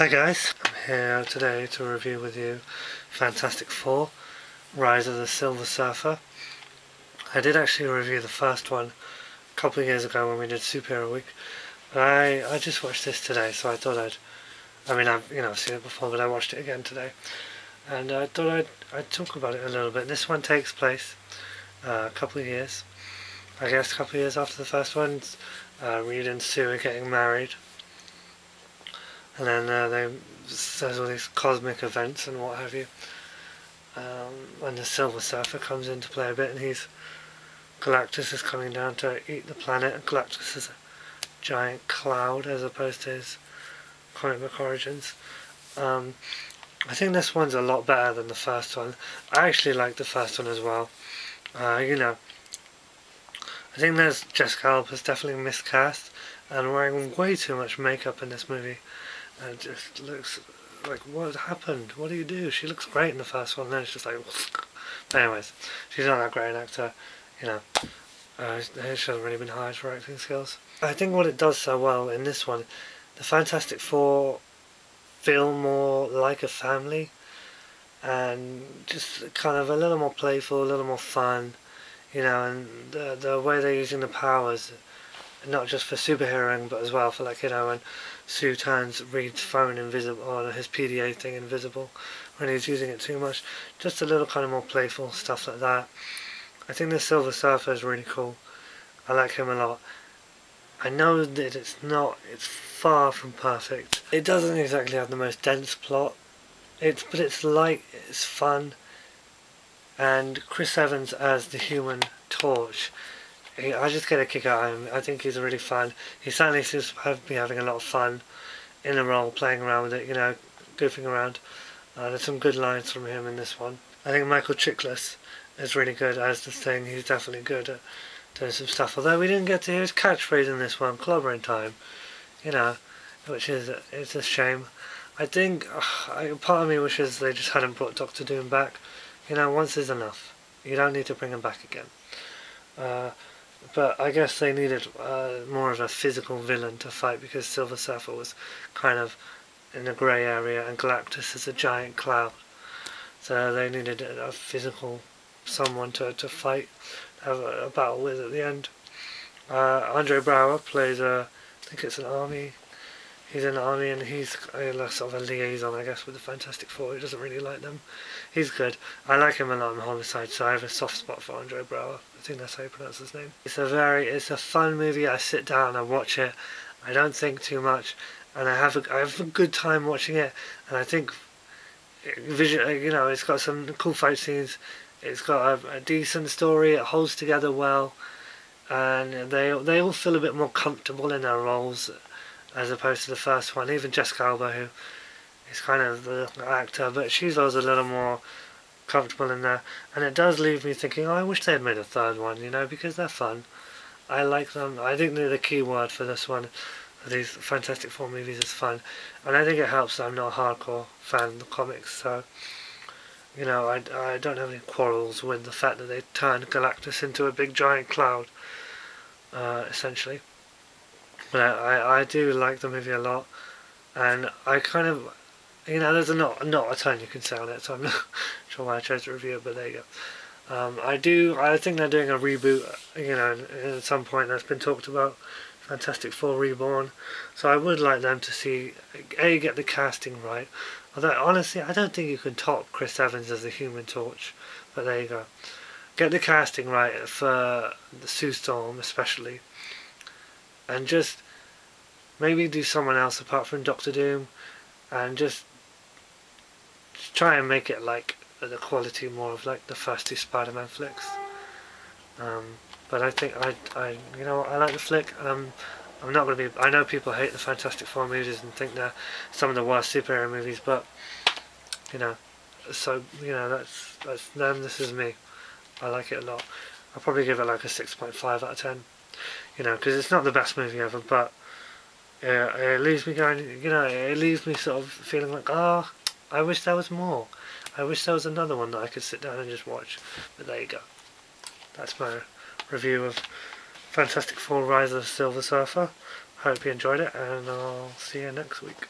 Hi guys, I'm here today to review with you Fantastic Four: Rise of the Silver Surfer. I did actually review the first one a couple of years ago when we did Superhero Week, but I just watched this today, so I thought I've seen it before, but I watched it again today, and I thought I'd talk about it a little bit. This one takes place a couple of years, I guess, a couple of years after the first one. Reed and Sue are getting married. And then there's all these cosmic events and what have you. When the Silver Surfer comes into play a bit, and Galactus is coming down to eat the planet, and Galactus is a giant cloud as opposed to his comic book origins. I think this one's a lot better than the first one. I actually like the first one as well. I think there's Jessica Alba's definitely miscast and wearing way too much makeup in this movie. And it just looks like, what happened? What do you do? She looks great in the first one, and then it's just like, but anyways, she's not that great an actor, she hasn't really been hired for acting skills. I think what it does so well in this one, the Fantastic Four feel more like a family, and just kind of a little more playful, a little more fun, and the way they're using the powers, not just for superheroing, but as well for when Sue turns Reed's phone invisible, or his PDA thing invisible, when he's using it too much. Just a little kind of more playful stuff like that. I think the Silver Surfer is really cool. I like him a lot. I know that it's far from perfect. It doesn't exactly have the most dense plot. But it's light, it's fun, and Chris Evans as the Human Torch, I just get a kick out of him. I think he's really fun. He certainly seems to be having a lot of fun in the role, playing around with it, goofing around. There's some good lines from him in this one. I think Michael Chiklis is really good as the Thing. He's definitely good at doing some stuff. Although we didn't get to hear his catchphrase in this one, clobbering time, which it's a shame. I think part of me wishes they just hadn't brought Doctor Doom back. Once is enough. You don't need to bring him back again. But I guess they needed more of a physical villain to fight, because Silver Surfer was kind of in the grey area and Galactus is a giant cloud. So they needed a physical someone to fight, have a battle with at the end. Andre Braugher plays I think it's an army. He's in the army, and he's sort of a liaison, I guess, with the Fantastic Four. He doesn't really like them. He's good. I like him a lot in Homicide, so I have a soft spot for Andre Braugher. I think that's how you pronounce his name. It's a fun movie. I sit down and watch it. I don't think too much, and I have a good time watching it. And I think, it's got some cool fight scenes. It's got a decent story. It holds together well, and they all feel a bit more comfortable in their roles, as opposed to the first one. Even Jessica Alba, who is kind of the actor, but she's always a little more comfortable in there. And it does leave me thinking, I wish they had made a third one, because they're fun. I like them. I think they're the key word for this one, for these Fantastic Four movies, is fun. And I think it helps that I'm not a hardcore fan of the comics, so I don't have any quarrels with the fact that they turned Galactus into a big giant cloud, essentially. But I do like the movie a lot, and I kind of, there's not a ton you can say on it, so I'm not sure why I chose to review it, but there you go. I think they're doing a reboot, at some point that's been talked about, Fantastic Four Reborn, so I would like them to see, get the casting right, although honestly I don't think you can top Chris Evans as the Human Torch, but there you go. Get the casting right for the Sue Storm especially, and just maybe do someone else apart from Doctor Doom, and just try and make it like the quality more of like the first two Spider-Man flicks. But I think I like the flick, and I'm not going to be. I know people hate the Fantastic Four movies and think they're some of the worst superhero movies, but that's them. This is me. I like it a lot. I'll probably give it like a 6.5 out of 10. Because it's not the best movie ever, but it leaves me going. It leaves me sort of feeling like, I wish there was more. I wish there was another one that I could sit down and just watch. But there you go. That's my review of Fantastic Four: Rise of the Silver Surfer. Hope you enjoyed it, and I'll see you next week.